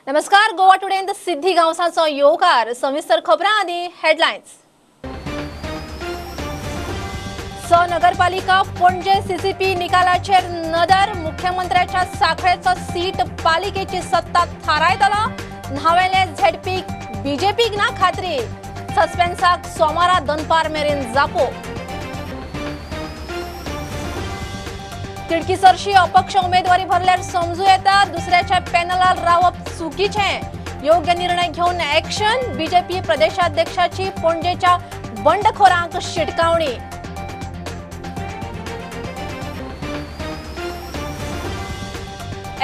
नमस्कार. Goa today in सिद्धी गांवसाचो येवकार. सविस्तर खबरां आदी हेडलायन्स. नगरपालिका पणजे सीसीपी निकालाचेर नदर. मुख्यमंत्र्याच्या साखळेचो सीट पालिकेची सत्ता थारायतलो. न्हावेले झेडपीक बीजेपीक ना खात्री. सस्पेन्साक सोमारा दनपार मेरेन जापो. तिडकीसरशी अपक्ष उमेदवारी भरल्यार समजू येता दुसऱ्याच्या पॅनलार रावप चुकीचें. योग्य निर्णय घेवन ॲक्शन. बीजेपी प्रदेशाध्यक्षाची पणजेच्या बंडखोरांक शिटकावणी.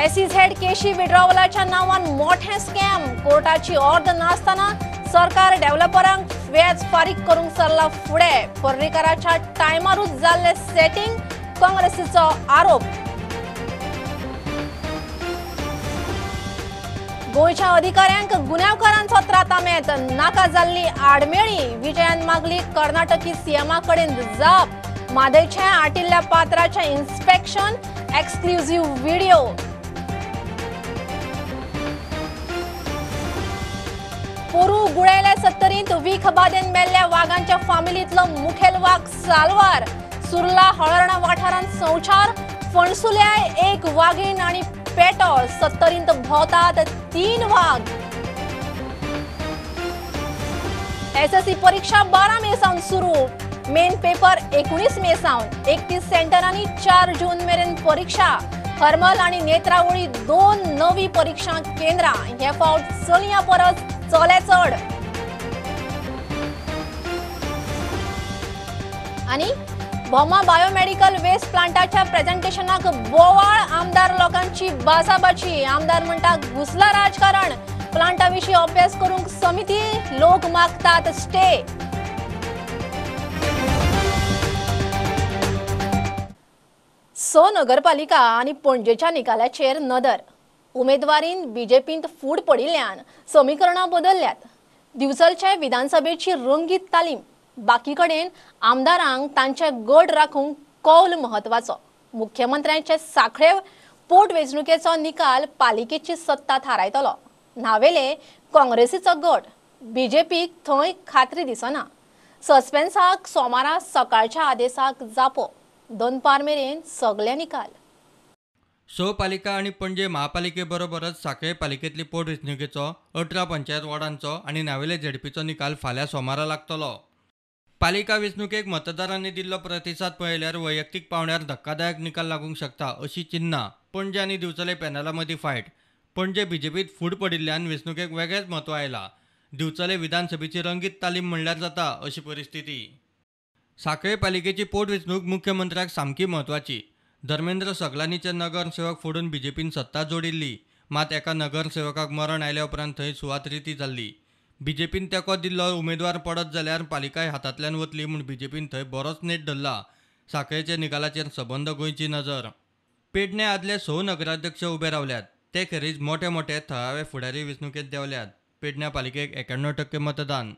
SEZ केशी विड्रॉवलाच्या नावान मोठे स्कॅम. कोर्टाची ऑर्ड नासतना सरकार डेव्हलपरांक व्याज फारीक करूंक सरला फुडें. पर्रीकाराच्या टायमारूच जाल्ले सेटिंग. काँग्रेसीचो आरोप. गोंयच्या अधिकाऱ्यांक गुन्यांवकारांचो त्रातामेत. नाका जाल्ली आडमेळी. विजयान मागली कर्नाटकी सीएमाकडेन जाप. म्हादयचे आटिल्ल्या पात्राचे इन्स्पेक्शन. Exclusive video. पोरू गुळेले 70th वीख बादेन मेल्ल्या वाघांच्या फामिलींतलो मुखेल वाघ सालवार. सुर्ला हळर्णा वाठारांत संचार. फणसुल्याय एक वाघीण आणि पेटो. 70th भोंवतात 3 वाघ. SSC परीक्षा 12 मे सावन सुरू. मेन पेपर 19 मे सावन. 31 सेंटरांनी 4 जून मेरेन परीक्षा. हरमल आणि नेत्रावळी 2 नवी परीक्षा केंद्रां. हे फावट चलयां परस चले चड. आणि भोमा बायोमेडिकल वेस्ट प्लांटाच्या प्रेझेंटेशनाक बोवाळ. आमदार लोकांची बासाबाची. आमदार म्हणटा घुसला राजकारण. प्लांटाविशीं अभ्यास करूंक समिती. लोक मागतात स्टे. नगरपालिका आणि पणजेच्या निकालाचेर नदर. उमेदवारीन बीजेपींत फूट पडिल्ल्यान समीकरणां बदलल्यात. दिवचलचे विधानसभेची रंगीत तालीम. बाकी कडेन आमदारांक तांचे गट राखूंक कौल महत्वाचो. मुख्यमंत्र्यांचे साखळे पोटवेंचणुकेचो निकाल पालिकेची सत्ता थारायतलो. न्हावेले काँग्रेसीचो गट. बीजेपीक थंय खात्री दिसना. सस्पेन्साक सोमारा सकाळच्या आदेसाक जापो. दनपार मेरेन सगळे निकाल. पालिका आणि पणजे महापालिके बरोबरच सांखळे पालिकेंतली पोटवेंचणुकेचो 18 पंचायत वॉर्डांचो आणि नावेले झेडपीचो निकाल फाल्यां सोमारा लागतलो. पालिका वेंचणुकेक मतदारांनी दिल्लो प्रतिसाद पळयल्यार वैयक्तीक पावंड्यार धक्कादायक निकाल लागूंक शकता अशी चिन्नां. पणजे आनी दिवचले पॅनला मदीं फायट. पणजे बीजेपीत फूट पडिल्ल्यान वेंचणुकेक वेगळेंच म्हत्व आयलां. दिवचले विधानसभेची रंगीत तालीम म्हणल्यार जाता अशी परिस्थिती. सांखळे पालिकेची पोटवेंचणूक मुख्यमंत्र्याक सामकी म्हत्वाची. धर्मेंद्र सगलानीचे नगरसेवक फोडून बीजेपीन सत्ता जोडिल्ली. मात एका नगरसेवकाक मरण आयल्या उपरांत थंय सुवात रिती जाल्ली. बीजेपीन तेंको दिल्लो उमेदवार पडत जाल्यार पालिकाय हातांतल्यान वतली म्हूण बीजेपीन थंय बरोच नेट धरला. सांखळेच्या निकालाचेर सबंद गोंयची नजर. पेडणे आदले 6 नगराध्यक्ष उबे रावल्यात. ते खेरीज मोठे मोठे थळावे फुडारी वेंचणुकेंत देंवल्यात. पेडण्या पालिकेक 91%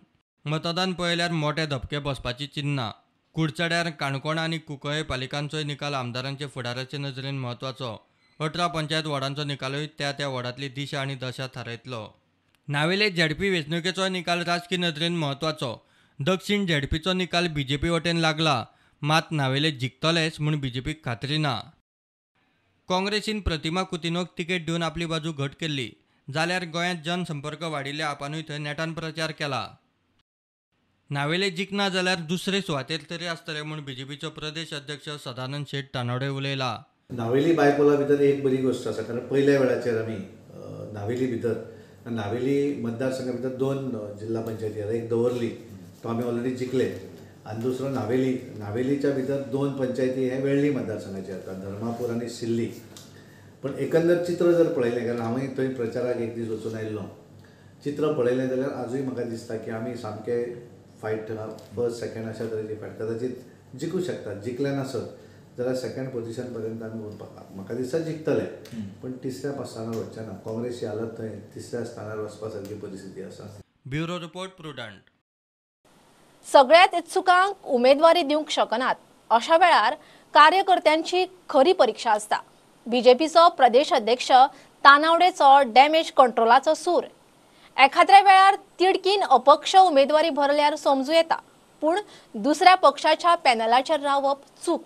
मतदान पळयल्यार मोठे धपके बसपाची चिन्नां. कुडचड्यार काणकोण आनी कुंकळे पालिकांचोय निकाल आमदारांचे फुडाराचे नजरेन म्हत्वाचो. 18 पंचायत वॉर्डांचो निकालूय त्या वॉर्डांतली दिशा आनी दशा थारायतलो. नावेले झेडपी वेंचणुकेचो निकाल राजकीय नदरेन म्हत्वाचो. दक्षिण झेडपीचो निकाल बीजेपी वटेन लागला. मात नावेले जिखतलेच म्हूण बीजेपीक खात्री ना. काँग्रेसीन प्रतिमा कुतिनोक तिकेट दिवन आपली बाजू घट केल्ली. जाल्यार गोंयांत जनसंपर्क वाडिल्ल्या आपानूय थंय नेटान प्रचार केला. नावेले जिखना जाल्यार दुसरे सुवातेर तरी आसतले म्हूण बीजेपीचो प्रदेश अध्यक्ष सदानंद शेट तानोडे उलयला. नावेली बायपोला भितर एक बरी गोष्ट आसा, कारण पयल्या वेळाचेर आमी नावेली भितर नावेली मतदारसंघा भितर 2 जिल्हा पंचायती एक दवरली, तो आमी ऑलरेडी जिखले. आनी दुसरो नावेलीच्या भितर 2 पंचायती हे वेळ्ळी मतदारसंघाचे येतात, धर्मापूर आनी सिल्ली. पण एकंदर चित्र जर पळयलें, कारण हांवूय थंय प्रचाराक एक दीस वचून आयिल्लो, चित्र पळयलें जाल्यार आजूय म्हाका दिसता की आमी सामके फायट फर्स्ट सेकंड अशा तरेची फायट कदाचित जिखू शकतात. जिखले नासत जाल्यार सेकंड पोझिशन पर्यंत आमी वचपाक म्हाका दिसता जिखतले. पण 3ऱ्या स्थानार वचचे ना. काँग्रेसची हालत थंय 3ऱ्या स्थानार वचपा सारकी परिस्थिती आसा. Bureau report prudent. सगळ्याच इत्सुकांक उमेदवारी दिवंक शकनात अशा वेळार कार्यकर्त्यांची खरी परीक्षा आसता. बीजेपीचो प्रदेश अध्यक्ष तानावडेचो डॅमेज कंट्रोलाचो सूर. एखाद्या वेळार तिडकीन अपक्ष उमेदवारी भरल्यार समजू येता, पूण दुसऱ्या पक्षाच्या पॅनलाचेर रावप चूक.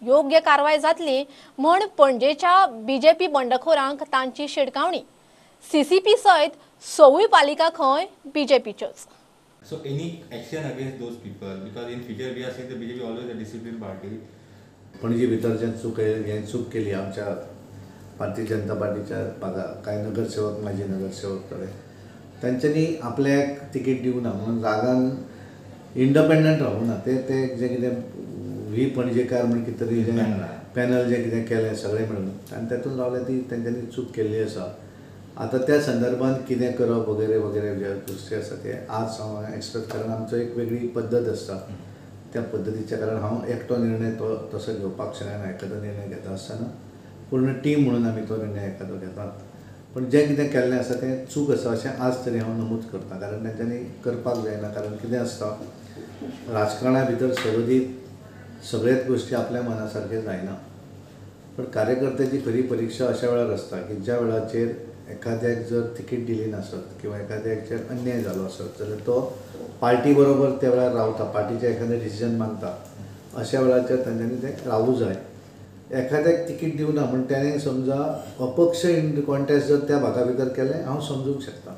योग्य कारवाय जातली म्हण पणजेच्या बीजेपी बंडखोरांक तांची शिडकावणी. सीसीपी सयत 6 पालिका खंय बीजेपीच्योच. So any action against those people, because in future we are saying the BJP always a disciplined party. Panaji भितर जे चूक केली आमच्या भारतीय जनता पार्टीच्या कांय नगरसेवक माजी नगरसेवक कडेन तांच्यांनी आपल्याक तिकीट दिवं ना म्हणून रागान इंडिपेंडंट रावूं ना. ते जे कितें व्ही पणजेकार म्हण कितें तरी पॅनल जे कितें केलें सगळें मेळून आनी तातूंत रावले ती तांच्यांनी चूक केल्ली आसा. आता त्या संदर्भात कितें करप वगैरे वगैरे जे गोष्टी आसा ते आज हांव एक्सपेक्ट कारण आमचो एक वेगळी पद्दत आसता. त्या पद्दतीच्या कारण हांव एकटो निर्णय तो तसो घेवपाक शकना. एखादो निर्णय घेता आसतना पूर्ण टीम म्हणून आमी तो निर्णय एखादो घेतात. पण जें कितें केल्लें आसा तें चूक आसा अशें आज तरी हांव नमूद करता. कारण तेंच्यांनी करपाक जायना. कारण कितें आसता राजकारणा भितर सर्वदीत सगळेच गोष्टी आपल्या मना सारके जायना. पण कार्यकर्त्याची खरी परीक्षा अशा वेळार आसता की ज्या वेळाचेर एखाद्याक जर तिकीट दिली नसत किंवा एखाद्याचेर अन्याय जालो आसत जाल्यार तो पार्टी बरोबर त्या वेळार रावता, पार्टीचे एखादें डिसिजन मानता. अशा वेळाचेर तांच्यांनी तें रावूं जाय. एखाद्याक तिकीट दिवना म्हण त्याने समजा अपक्ष कॉन्टेस्ट जर त्या भागा भितर केलें हांव समजूंक शकता.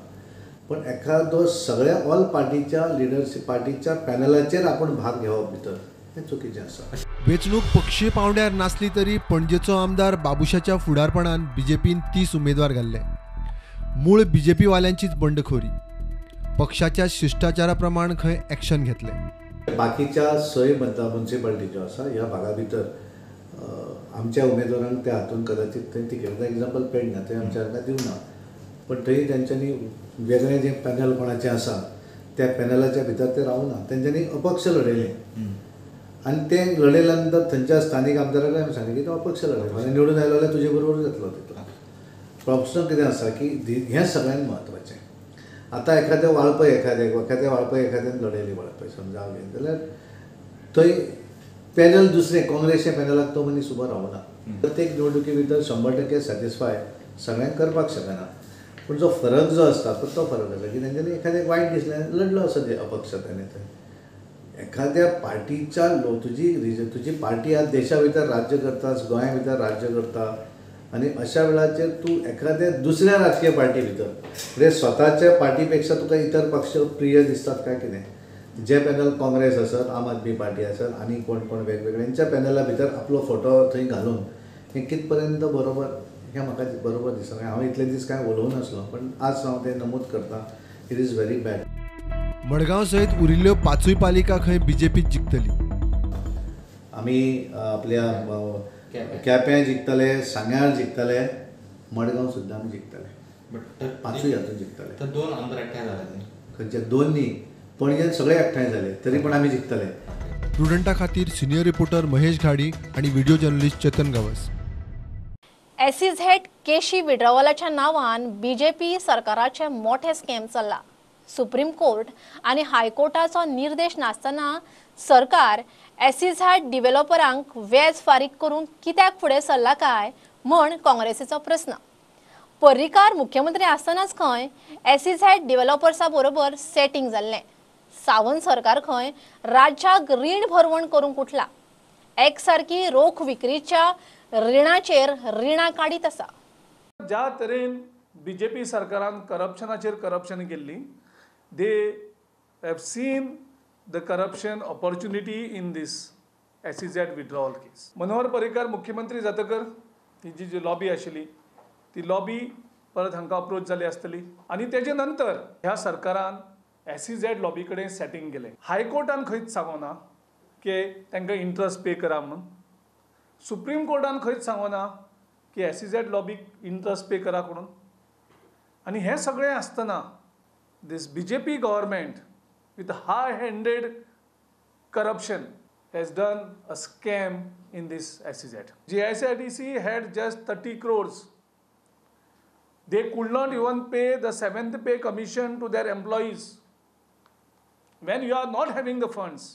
पण एखादो सगळ्या ऑल पार्टीच्या लिडरशीप पार्टीच्या पॅनलाचेर आपूण भाग घेवप भितर हें चुकीचें आसा. वेंचणूक पक्षीय पावंड्यार नासली तरी पणजेचो आमदार बाबुशाच्या फुडारपणान बीजेपीन 30 उमेदवार घाल्ले. मूळ बीजेपी वाल्यांचीच बंडखोरी. पक्षाच्या शिष्टाचारा प्रमाण खंय एक्शन घेतले. बाकीच्या 6 म्युन्सिपालिटी ज्यो आसा ह्या भागा भितर आमच्या उमेदवारांक त्या हातून कदाचित थंय तिकेटाचो एग्जाम्पल पेडना थंय आमच्या हांगा दिवना. पण थंय तेंच्यांनी वेगळें जें पॅनल कोणाचें आसा त्या पॅनलाच्या भितर ते रावना. तेंच्यांनी अपक्ष लढयलें आनी ते लढयल्या नंतर थंयच्या स्थानीक आमदाराक हांवें सांगलें की तो अपक्ष लढय फाल्यां निवडून आयलो जाल्यार तुजे बरोबर जातलो तितलो. प्रश्न कितें आसा की हें सगळ्यांत म्हत्वाचें. आतां एखादें वाळपय एखाद्यान लढयली वाळपय समजा हांवें जाल्यार थंय पॅनल दुसरें काँग्रेसच्या पॅनलाक तो मनीस उबो रावना. प्रत्येक निवडणुकी भितर 100% सॅटिस्फाय सगळ्यांक करपाक शकना. पूण जो फरक जो आसता तो फरक आसा की तेंच्यांनी एखाद्याक वायट दिसलें लढलो असो अपक्ष ताणें थंय. एखाद्या पार्टीच्या तुजी पार्टी आज देशा भितर राज्य करतास, गोंया भितर राज्य करता आनी अशा वेळाचेर तूं एखाद्या दुसऱ्या राजकीय पार्टी भितर म्हणजे स्वताच्या पार्टी तुका इतर पक्ष प्रिय दिसतात काय कितें. जे पॅनल काँग्रेस आसत, आम आदमी पार्टी आसत आनी कोण वेगवेगळ्यांच्या पॅनला भितर आपलो फोटो थंय घालून हें कित पर्यंत बरोबर हें म्हाका बरोबर दिसना. हांव इतले दीस कांय उलोवं नासलो पण आज हांव तें नमूद करता. It is very bad. Madgaon सयत उरिल्ल्यो 5 पालिका खंय बीजेपी जिखतली. आमी आपल्या केप्यां जिखतले, सांग्यार जिखतले, मडगांव सुद्दां आमी जिखतले. बट 5 हातून जिखतले. तर 2 आमदार एकठांय जाले. खंयचे 2 न्ही पणजेन सगळे एकठांय जाले तरी पण आमी जिखतले. प्रुडंटा खातीर सिनियर रिपोर्टर महेश घाडी आणि video journalist Chetan Gawas. SEZ Keshi विड्रॉवलाच्या नांवान बीजेपी सरकाराचे मोठे स्कॅम चल्ला. सुप्रीम कोर्ट आणि हायकोर्टाचो निर्देश नासतना सरकार SEZ डिव्हेलपरांक व्याज फारीक करून कित्याक फुडें सरला काय म्हण काँग्रेसीचो प्रस्न. पर्रीकार मुख्यमंत्री आसतनाच खंय SEZ डिव्हेलपर्सा बरोबर सेटिंग जाल्लें. सावंत सरकार खंय राज्याक रीण भरवण करूंक उठला. एकसारकी रोख विक्रीच्या रिणाचेर रिणां काडीत आसा. ज्या तरेन बीजेपी सरकारान करप्शनाचेर करप्शन केल्ली, they have seen the corruption opportunity in this SEZ withdrawal case. Manohar Parrikar मुख्यमंत्री जातकर ही जी लॉबी आशिल्ली ती लॉबी परत हांकां अप्रोच जाली आसतली आनी तेजे नंतर ह्या सरकारान SEZ लॉबी कडेन सेटिंग केलें. हायकोर्टान खंयच सांगोना की तांकां इंट्रस्ट पे करा म्हणून. सुप्रीम कोर्टान खंयच सांगोना की SEZ लॉबीक इंट्रस्ट पे करा म्हणून. आनी हें सगळें आसतना this BJP government with high-handed corruption has done a scam in this SEZ. GISRTC had just 30 crores. They could not even pay the 7th pay commission to their employees. When you are not having the funds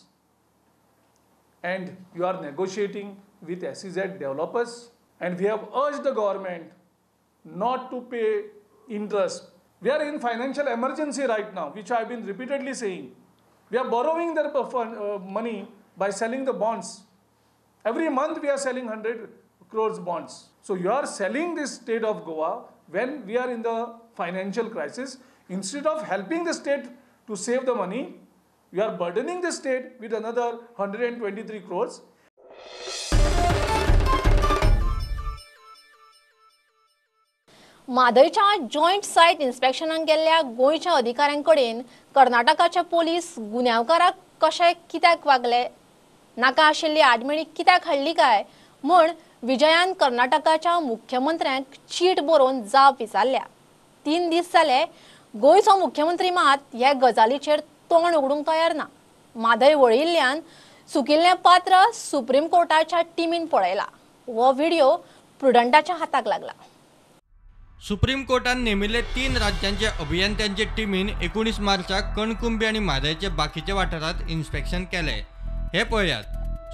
and you are negotiating with SEZ developers, and we have urged the government not to pay interest. We are in financial emergency right now, which I have been repeatedly saying. We are borrowing their money by selling the bonds. Every month we are selling 100 crores bonds. So you are selling this state of Goa when we are in the financial crisis. Instead of helping the state to save the money, you are burdening the state with another 123 crores. मादयच्या joint सायट इन्स्पेक्शनाक गेल्ल्या गोंयच्या अधिकाऱ्यांकडेन कर्नाटकाचे police गुन्यांवकाराक कशे कित्याक वागले, नाका आशिल्ली आडमेळी कित्याक हाडली काय म्हूण विजयान कर्नाटकाच्या मुख्यमंत्र्यांक चीट बरोवन जाप विचारल्या. 3 दीस जाले गोंयचो मुख्यमंत्री मात ह्या गजालीचेर तोंड उगडूंक तयार ना. मादय वळिल्ल्यान चुकिल्लें पात्र सुप्रीम कोर्टाच्या टिमीन पळयला. हो व्हिडिओ प्रुडंटाच्या हाताक लागला. सुप्रीम कोर्टान नेमिल्ले 3 राज्यांचे अभियंत्यांचे टिमीन 19 मार्चाक कणकुंबी आणि मादयचे बाकीचे वाठारांत इन्स्पेक्शन केले. हे पळयात.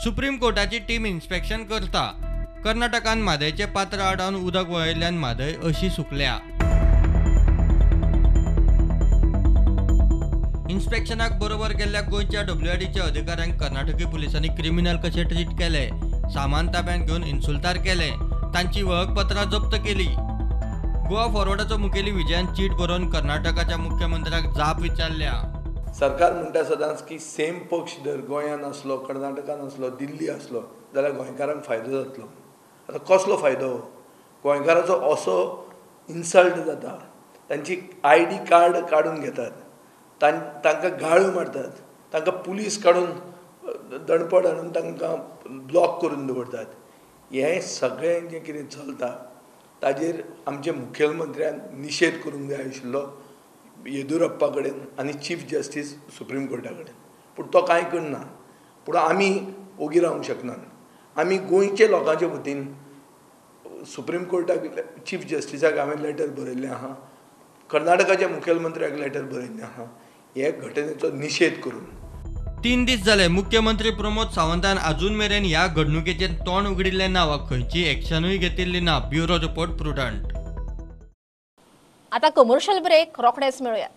सुप्रीम कोर्टाची टीम इन्स्पेक्शन करता. कर्नाटकान मादयचे पात्र आडावन उदक वळयल्ल्यान मादय अशी सुकल्या. इन्स्पेक्शनाक बरोबर गेल्ल्या गोंयच्या WIDचे अधिकाऱ्यांक कर्नाटकी पुलिसांनी क्रिमिनल कशे ट्रीट केले, सामान ताब्यात घेवन इन्सुलतार केले, तांची वळखपत्रां जप्त केली. गोवा फॉरवर्डाचो मुखेली विजयान चीट बरोवन कर्नाटकाच्या मुख्यमंत्र्याक जाप विचारल्या. सरकार म्हणटा सदांच की सेम पक्ष जर गोंयान आसलो, कर्नाटकान आसलो, दिल्ली आसलो जाल्यार गोंयकारांक फायदो जातलो. आतां कसलो फायदो? गोंयकाराचो असो इन्सल्ट जाता, तांची ID कार्ड काडून घेतात, तांकां गाळ्यो मारतात, तांकां पुलीस काडून दणपड हाडून तांकां ब्लॉक करून दवरतात. हें सगळें जें कितें चलता ताजेर आमच्या मुखेलमंत्र्यान निशेध करूंक जाय आशिल्लो येदुरप्पा कडेन आनी चीफ जस्टीस सुप्रीम कोर्टा कडेन. पूण तो कांय करना. पूण आमी ओगी रावंक शकनात. आमी गोंयचे लोकांचे वतीन सुप्रीम कोर्टाक चीफ जस्टिसाक हांवें लेटर बरयल्लें आहा, कर्नाटकाच्या मुखेलमंत्र्याक लेटर बरयल्लें आहा, हे घटनेचो निशेध करून. 3 दीस जाले मुख्यमंत्री प्रमोद सावंतान अजून मेरेन ह्या घडणुकेचेर तोंड उगडिल्लें ना वा खंयची एक्शनूय घेतिल्ली ना. Bureau report prudent. आता कमर्शियल ब्रेक रोखडेच मेळुयात.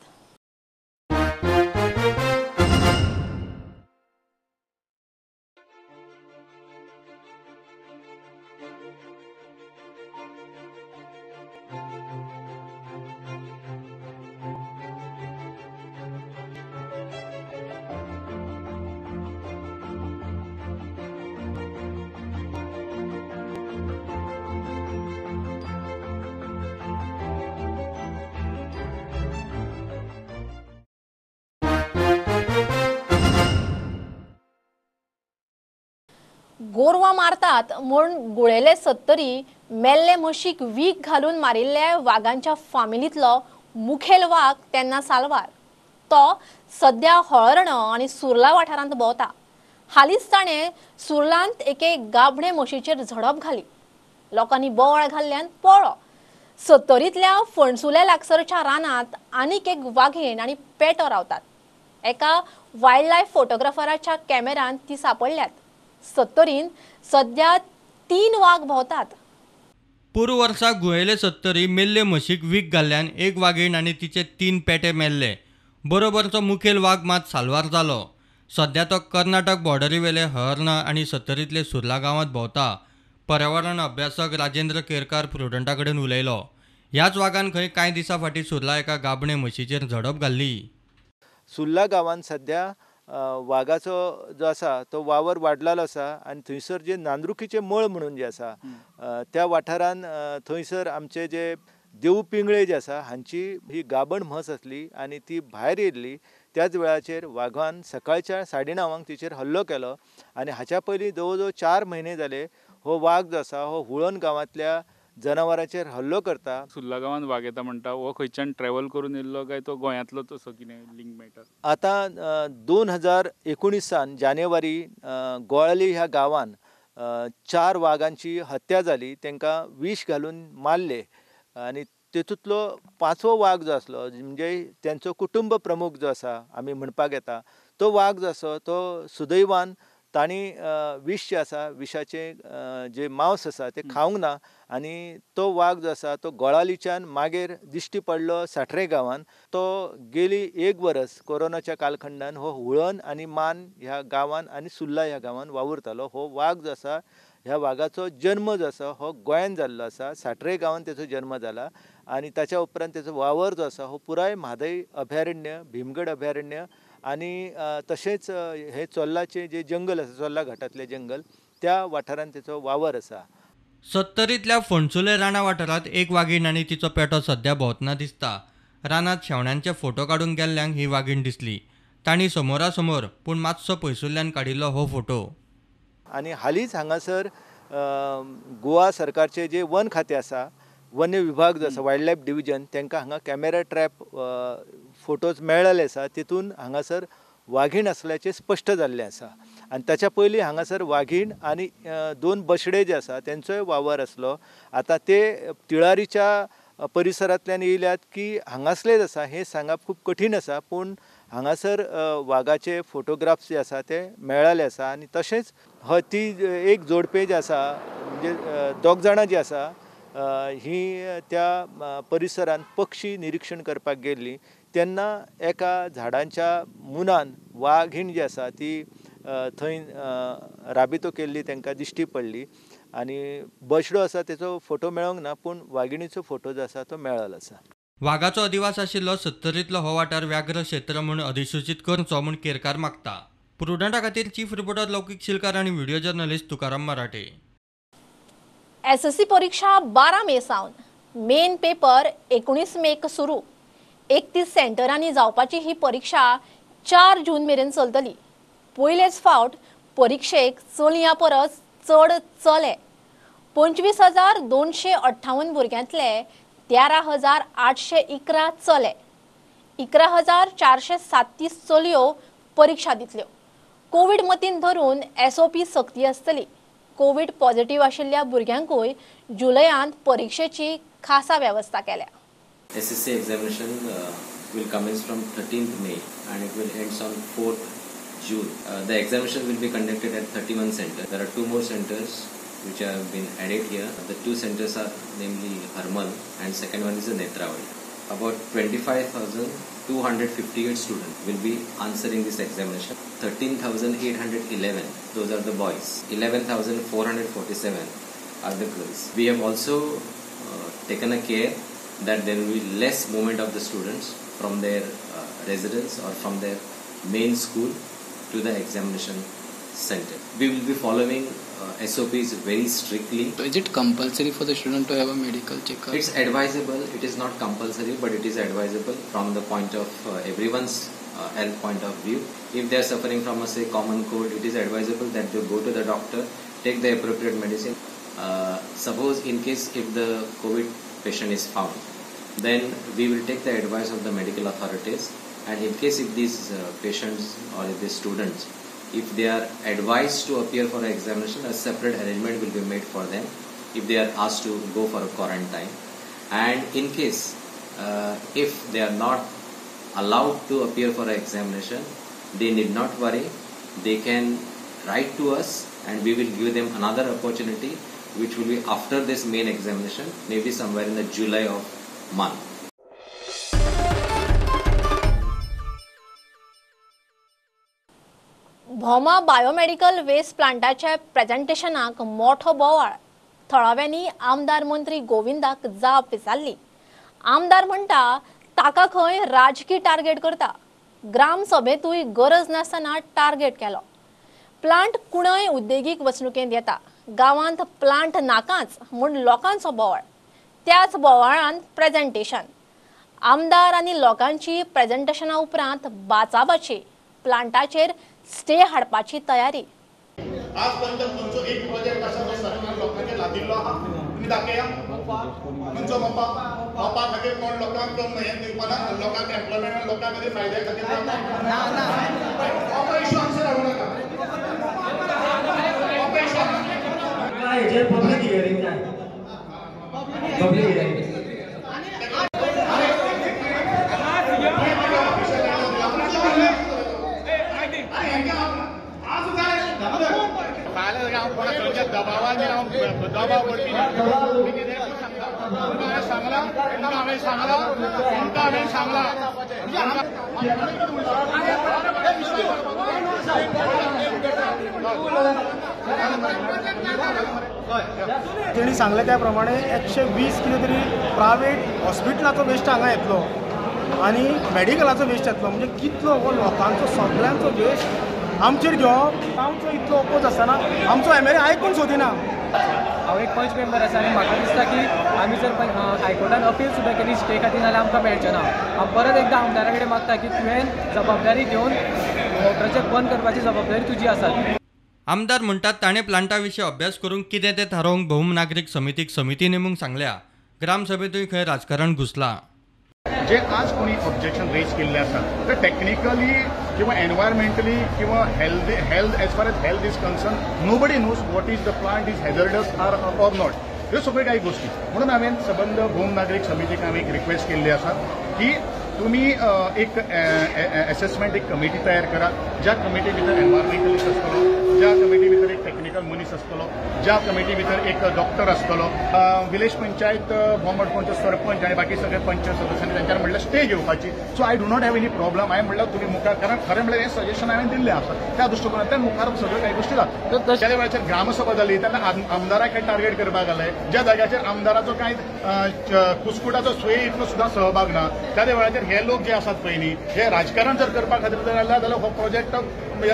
गोरवां मारतात म्हूण गुळेले 70 मेल्ले म्हशीक वीख घालून मारिल्ल्या वागांच्या फामिलींतलो मुखेल वाग तेन्ना साल्वार. तो सध्या हळर्ण आनी सुर्ला वाठारांत भोंवता. हालींच ताणें सुर्लांत एके गाबणे म्हशीचेर झडप घाली. लोकांनी बोवाळ घाल्ल्यान पळो. 70तल्या फणसुले लागसरच्या रानांत आनीक एक वाघीण आनी पेटो रावतात. एका वायल्ड लायफ फोटोग्राफराच्या कॅमेरान ती सापडल्यात. 70 सध्या 3 वाघ भोंवतात. पूर्व वर्सा गुळेले 70 मेल्ले म्हशीक वीख घाल्ल्यान एक वाघीण आनी तिचे 3 पेटे मेल्ले. बरोबरचो मुखेल वाघ मात साल्वार जालो. सध्या तो कर्नाटक बॉर्डरीवेले हर्न आनी 70तले सुर्ला गांवांत भोंवता. पर्यावरण अभ्यासक राजेंद्र केरकार प्रुडंटा कडेन उलयलो. ह्याच वाघान खंय कांय दिसां फाटीं सुर्ला एका गाबणे म्हशीचेर झडप घाल्ली. सुर्ला गांवांत सध्या वाघाचो जो आसा तो वावर वाडलेलो आसा आनी थंयसर जे नांद्रुकीचे मळ म्हणून जे आसा त्या वाठारान थंयसर आमचे जे देव पिंगळे जे आसा हांची ही गाबण म्हस आसली आनी ती भायर येयल्ली. त्याच वेळाचेर वाघान सकाळच्या 9:30 तिचेर हल्लो केलो आनी हाच्या पयलीं जवळ जवळ 4 म्हयने जाले हो वाघ जो आसा हो हुळण गांवांतल्या जनावरांचेर हल्लो करता. सुर्ला गांवांत वाघ येता म्हणटा हो खंयच्यान ट्रॅव्हल करून येयल्लो काय तो गोंयांतलोच असो कितें लिंक मेळटा? आतां 2019 जानेवारी गोळाली ह्या गांवांत 4 वाघांची हत्या जाली. तांकां विष घालून मारले आनी तेतूंतलो 5वो वाघ जो आसलो म्हणजे त्यांचो कुटुंब प्रमुख जो आसा आमी म्हणपाक येता तो वाघ जो आसा तो सुदैवान तांणी विष जे आसा विशाचे जे मांस आसा ते खावंक ना आनी तो वाघ जो आसा तो गोळालीच्यान मागीर दिश्टी पडलो साठरे गांवांत. तो गेली 1 वर्स कोरोनाच्या कालखंडान हो हुळण आनी मान ह्या गांवांत आनी सुर्ला ह्या गांवांत वावुरतालो. हो वाघ जो आसा ह्या वाघाचो जल्म जो आसा हो गोंयांत जाल्लो आसा. साठरे गांवांत तेचो जल्म जाला आनी ताच्या उपरांत तेचो वावर जो आसा हो पुराय म्हादय अभयारण्य, भीमगड अभयारण्य आनी तशेंच हे चोल्लाचे जे जंगल आसा चोल्ला घाटांतले जंगल त्या वाठारांत तेचो वावर आसा. सत्तरीतल्या फोंडसुले राणा वाठारांत एक वाघीण आनी तिचो पेटो सध्या भोंवतना दिसता. रानांत शेवण्यांचे फोटो काडूंक गेल्ल्यांक ही वाघीण दिसली. तांणी समोरासमोर पूण मातसो पयसुल्ल्यान काडिल्लो हो फोटो. आनी हालींच हांगासर गोवा सरकारचे जे वन खातें आसा, वन्य विभाग जो आसा वायल्ड लायफ डिव्हिजन, तांकां हांगा कॅमेरा ट्रॅप फोटोज मेळ्ळेले आसा. तितून हांगासर वाघीण आसल्याचें स्पश्ट जाल्लें आसा. आनी ताच्या पयलीं हांगासर वाघीण आनी 2 बशडे जे आसा तेंचोय वावर आसलो. आतां ते तिळारीच्या परिसरांतल्यान येयल्यात की हांगासलेच आसा हें सांगप खूब कठीण आसा. पूण हांगासर वाघाचे फोटोग्राफ्स जे आसा ते मेळ्ळेले आसा. आनी तशेंच ती एक जोडपे जे आसा म्हणजे 2 जाणां जी आसा ही त्या परिसरांत पक्षी निरीक्षण करपाक गेल्लीं तेन्ना एका झाडांच्या मुनान वाघीण जी आसा ती थंय राबितो केल्ली तांकां दिश्टी पडली. आनी बशडो आसा तेचो फोटो मेळोंक ना पूण वाघिणीचो फोटो जो आसा तो मेळ्ळेलो आसा. वाघाचो अधिवास आशिल्लो सत्तरीतलो हो वाठार व्याघ्र क्षेत्र म्हूण अधिसूचीत करचो म्हूण केरकार मागता. प्रुडंटा खातीर चीफ रिपोर्टर लौकीक शिलकार आनी व्हिडिओ जर्नलिस्ट तुकाराम मराठे. SSC परीक्षा 12 मे सावन, मेन पेपर 19 मेक सुरू. 31 सेंटरांनी जावपाची ही परीक्षा 4 जून मेरेन चलतली. पयलेच फावट परीक्षेक चलयां परस चड चले. 25,258 भुरग्यांतले 13,811 चले. 11,437 चलयो परीक्षा दितल्यो. कोविड मतीन धरून SOP सक्ती आसतली. कोविड पॉझिटिव्ह आशिल्ल्या भुरग्यांकूय जुलयांत परीक्षेची खासा व्यवस्था केल्या. SSC examination will commence from 13th May and it will end on 4th June. The examination will be conducted at 31 centers. There are 2 more centers which have been added here. The 2 centers are namely Harmal and second one is the Netravali. About 25,258 students will be answering this examination. 13,811, those are the boys. 11,447 are the girls. We have also taken a care that there will be less movement of the students from their residence or from their main school to the examination center. We will be following SOPs very strictly. So is it compulsory for the student to have a medical checkup? It's advisable. It is not compulsory, but it is advisable from the point of everyone's health point of view. If they are suffering from a say common cold, it is advisable that they go to the doctor, take the appropriate medicine. Suppose in case if the COVID patient is found, then we will take the advice of the medical authorities, and in case if these patients or if these students, if they are advised to appear for an examination, a separate arrangement will be made for them if they are asked to go for a quarantine. And in case if they are not allowed to appear for an examination, they need not worry. They can write to us and we will give them another opportunity which will be after this main examination, maybe somewhere in the July of month. Bhoma biomedical waste प्लांटाच्या प्रेझेंटेशनाक मोठो बोवाळ. थळाव्यांनी आमदार मंत्री गोविंदाक जाप विचारली. आमदार म्हणटा ताका खंय राजकी टार्गेट करता. ग्राम सभेतूय गरज नासतना टार्गेट केलो. प्लांट कुणय उद्देगीक वचणुकेंत येता. गांवांत प्लांट नाकाच म्हूण लोकांचो बोवाळ. त्याच बोवाळांत प्रेझेंटेशन. आमदार आनी लोकांची प्रेझेंटेशना उपरांत बाचाबाची. प्लांटाचेर स्टे हाडपाची तयारी. आजपर्यंत खंयचो एक प्रोजेक्ट आसा जो सरकार लोकांचेर लादिल्लो आहा तुमी दाखया. खंयचो मोपा खातीर कोण लोकांक हें दिवपाना. लोकांक एम्प्लॉयमेंट लोकांक खातीर फायद्या खातीर हो इशू आमचेर हाडूं नाका. पब्लीक हियरिंग जाय. पब्लीक हियरिंग आज तेणी सांगले त्या प्रमाणे 120 कितें तरी प्रायवेट हॉस्पिटलाचो वेस्ट हांगा येतलो आनी मेडिकलाचो वेस्ट येतलो. म्हणजे कितलो हो लोकांचो सगळ्यांचो वेस्ट आमचेर घेवप. आमचो इतलो अपोज आसतना आमचो MLA आयकून सोदिना. हांव एक पंच मेंबर आसा आनी म्हाका दिसता की आमी जर हायकोर्टान अपील सुद्दां केली स्टे खातीर जाल्यार आमकां मेळचें ना. हांव परत एकदां आमदारा कडेन मागता की तुवें जबाबदारी घेवन प्रोजेक्ट बंद करपाची जबाबदारी तुजी आसा. आमदार म्हणटात ताणें प्लांटा विशीं अभ्यास करून कितें तें थारोवंक भौम नागरीक समितीक समिती नेमूंक सांगल्या. ग्रामसभेतूय खंय राजकारण घुसलां. जे आज कोणी ऑब्जेक्शन रेज केल्ले आसा ते टेक्निकली किंवा एनवायरमेंटली किंवा health as far as health is concern nobody knows what is the plant is hazardous or not. ह्यो सगळ्यो काही गोष्टी. म्हणून हांवें संबंध भौम नागरीक समितीक हांवें एक रिक्वेस्ट केल्ली आसा की तुम्ही एक असेसमेंट एक कमिटी तयार करा. ज्या कमिटी भितर एनवायरमेंटलिस्ट आसतलो, ज्या कमिटी भितर एक टेक्निकल मनीस आसतलो, ज्या कमिटी भितर एक डॉक्टर आसतलो, विलेज पंचायत बोमडपंच सरपंच आणि बाकी सगळे पंच सदस्यांनी त्यांच्यावर म्हणलं स्टे घेवपाची. So I do not have any problem. हांवें म्हणलं तुम्ही मुखार, कारण खरें म्हणल्यार हें सजेशन हांवें दिल्लें आसा त्या दृश्टिकोनांतल्यान मुखार सगळ्यो काही गोष्टी जातात. तर ज्या वेळाचेर ग्रामसभा जाली तेन्ना आमदाराक काही टार्गेट करपाक लागले. ज्या जाग्याचेर आमदाराचो कांय कुस्कुटाचो सोयी इतलो सुद्दां सहभाग ना त्या वेळाचेर हे लोक जे आसात पयलीं हे राजकारण जर करपा खातीर जर आयला जाल्यार हो प्रोजेक्ट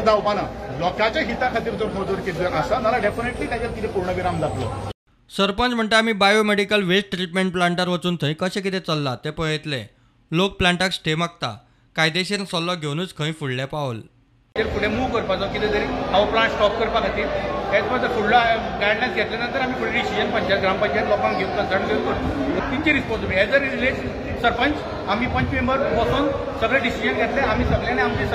जावपाना. लोकांच्या हिता खातीर जर मजूर कितें जर आसा जाल्यार डेफिनेटली ताचेर कितें पूर्णविराम जातलो. सरपंच म्हणटा आमी बायोमेडिकल वेस्ट ट्रिटमेंट प्लांटार वचून थंय कशें कितें चल्लां तें पळयतले. लोक प्लांटाक स्टे मागता. कायदेशीर सल्लो घेवनूच खंय फुडलें पावल. फुडें मूव करपाचो कितें तरी हांव प्लांट स्टॉप करपा खातीर एज पर द फुडलो गायडलायन्स घेतल्या नंतर आमी फुडें डिसिजन पंचायत ग्रामपंचायत लोकांक घेवन कन्सल्ट घेवन करता. तिची responsibility as a relate sarpanch आमी पंच मेंबर बसून सगळे डिसिजन घेतले. आमी सगळ्यांनी आमचे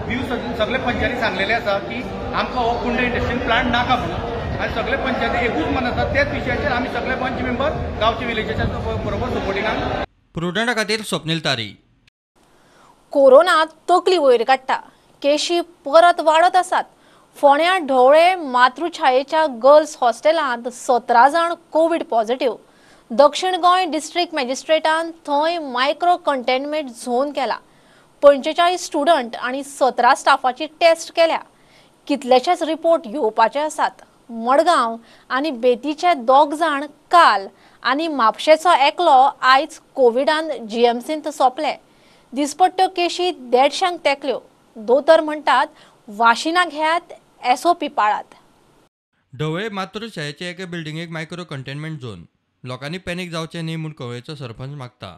व्ह्यू सगळे पंचायती सांगलेले आसा की आमकां हो कुंड इंडस्ट्रीयल प्लांट नाका म्हणून. आनी सगळे पंचायती एकूच मन आसा त्याच विशयाचेर आमी सगळे पंच मेंबर गांवचे विलेजाच्या बरोबर सपोर्टिंगान. प्रुडंटा खातीर स्वप्नील तारी. कोरोना तकली वयर काडटा. केशी परत वाडत आसात. फोंड्या ढवळे मातृछायेच्या गर्ल्स हॉस्टेलांत 17 जाण कोविड पॉझिटिव्ह. दक्षिण गोंय डिस्ट्रिक्ट मॅजिस्ट्रेटान थंय मायक्रो कंटेनमेंट झोन केला. 45 स्टुडंट आनी 17 स्टाफाची टेस्ट केल्या. कितलेशेच रिपोर्ट येवपाचे आसात. मडगांव आनी बेतीचे 2 जाण काल आनी म्हापशेचो एकलो आयज कोविडान GMCंत सोंपले. दिसपट्ट्यो केशी 150 तेंकल्यो. दोतोर म्हणटात वाशिना घेयात, SOP पाळात. ढवळे मातृशाळेचे एके बिल्डिंगेक मायक्रो कंटेनमेंट झोन. लोकांनी पॅनिक जावचें न्ही म्हूण कवळेचो सरपंच मागता.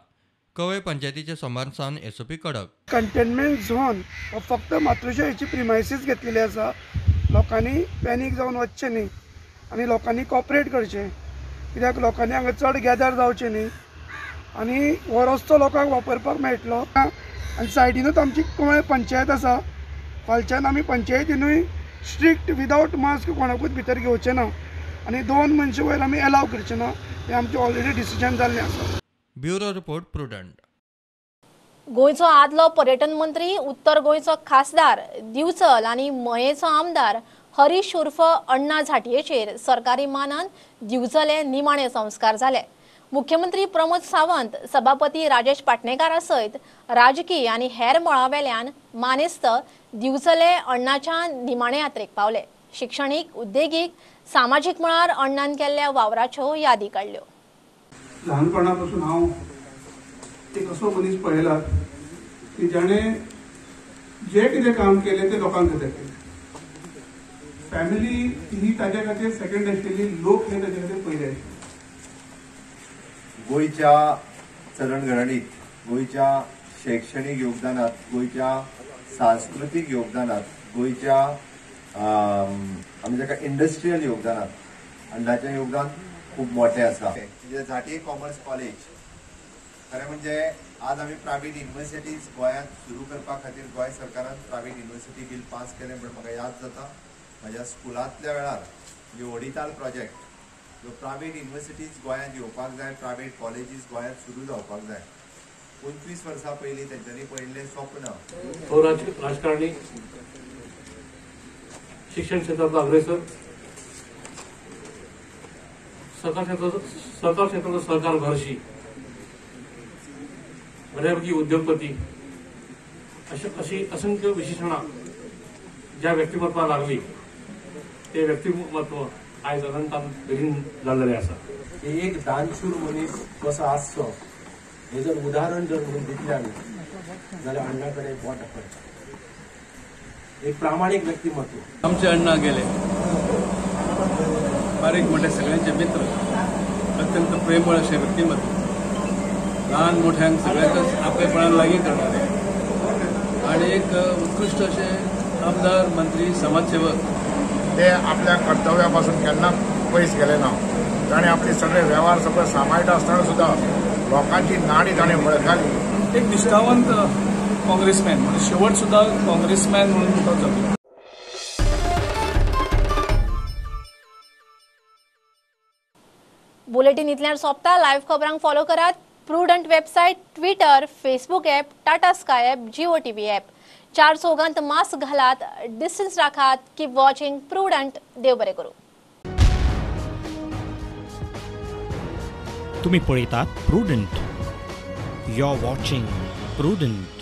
कवळे पंचायतीचे सोमार सावन SOP कडक. कंटेनमेंट झोन हो फक्त मातृशाळेची प्रिमायसीस घेतलेली आसा. लोकांनी पॅनीक जावन वचचें न्ही आनी लोकांनी कॉपरेट करचें. कित्याक लोकांनी हांगा चड गॅदर जावचें न्ही आनी हो रस्तो लोकांक वापरपाक मेळटलो. आनी सायडीनूच आमची कवळे पंचायत आसा. फालच्यान आमी पंचायतीनूय स्ट्रिक्ट विदावट मास्क कोणाकूच भितर घेवचें ना आनी 2 मनशां वयर आमी एलाव करचें ना. हें आमचें ऑलरेडी डिसिजन जाल्लें आसा. Bureau report prudent. गोंयचो आदलो पर्यटन मंत्री, उत्तर गोंयचो खासदार दिवचल आनी मयेचो आमदार हरीश उर्फ अण्णा झांटयेचेर सरकारी मानान दिवचले निमाणे संस्कार जाले. मुख्यमंत्री प्रमोद सावंत, सभापती राजेश पाटणेकारा सयत राजकीय आनी हेर मळावेल्यान मानेस्त दिवचले अण्णाच्या निमाणे यात्रेक पावले. शिक्षणीक, उद्देगीक, सामाजीक मळार अण्णान केल्ल्या वावराच्यो यादी काडल्यो. ल्हानपणापासून हांव एक असो मनीस पळयला की जाणें जे कितें काम केलें तें लोकांक खातीर केलें. फॅमिली ही ताजे खातीर सेकंड आशिल्ली, लोक हे ताजे खातीर पयले आशिल्ले. गोयच्या चलनघडणीत, गोयच्या शैक्षणिक योगदानात, गोयच्या सांस्कृतिक योगदानात, गोयच्या आमी जाका इंडस्ट्रियल योगदानात अण्णाचें योगदान खूब मोठें आसा. झांटये कॉमर्स कॉलेज खरें म्हणजे आज आमी प्रायवेट युनिव्हर्सिटीज गोंयांत सुरू करपा खातीर गोंय सरकारान प्रायवेट युनिव्हर्सिटी बिल पास केलें म्हण म्हाका याद जाता. म्हज्या स्कुलांतल्या वेळार म्हणजे ओडिताल प्रोजेक्ट, ह्यो प्रायवेट युनिव्हर्सिटीज गोंयांत येवपाक जाय, प्रायवेट कॉलेजीस गोंयांत सुरू जावपाक जाय. 25 वर्सां पयलीं तेंच्यांनी पळयल्लें स्वप्न. राजकारणी, शिक्षण क्षेत्रांतलो अग्रेसर, सरकार क्षेत्राचं सहकार घरशी बऱ्यापैकी उद्योगपती अशी असंख्य विशेषणा ज्या व्यक्तिमत्वाला लागली ते व्यक्तिमत्व आयज अनंतान बेगीन जाल्लेलें आसा. एक दानशूर मनीस कसो आसचो हे जर उदाहरण जर म्हणून दितले आमी जाल्यार अण्णा कडेन बोट आपयता. एक प्रामाणीक व्यक्तिमत्व. आमचे अण्णा गेले बारीक मोठे सगळ्यांचे मित्र, अत्यंत प्रेमळ असे व्यक्तिमत्व, लहान मोठ्यांक सगळ्यांकच आपलेपणान लागीं करणारे आणि एक उत्कृष्ट असे आमदार, मंत्री, समाजसेवक. ते आपल्या कर्तव्यापासून केन्ना पयस गेले ना. ताणें आपले सगळे व्यवहार सगळं सांबाळटा आसतना सुद्धा लोकांची नाडी ताणें वळखली. एक निश्ठावंत काँग्रेसमॅन म्हणजे शेवट सुद्धा काँग्रेसमॅन म्हणून तो जगलो. बुलेटिन इतल्यार सोंपता. लायव्ह खबरांक फॉलो करात. Prudent website, Twitter, Facebook app, Tata sky app, Jio TV app. 4 चौगांत मास्क घालात, डिस्टन्स राखात. Keep watching Prudent. देव बरें करूं. तुम्ही पळयतात Prudent. You are watching prudent.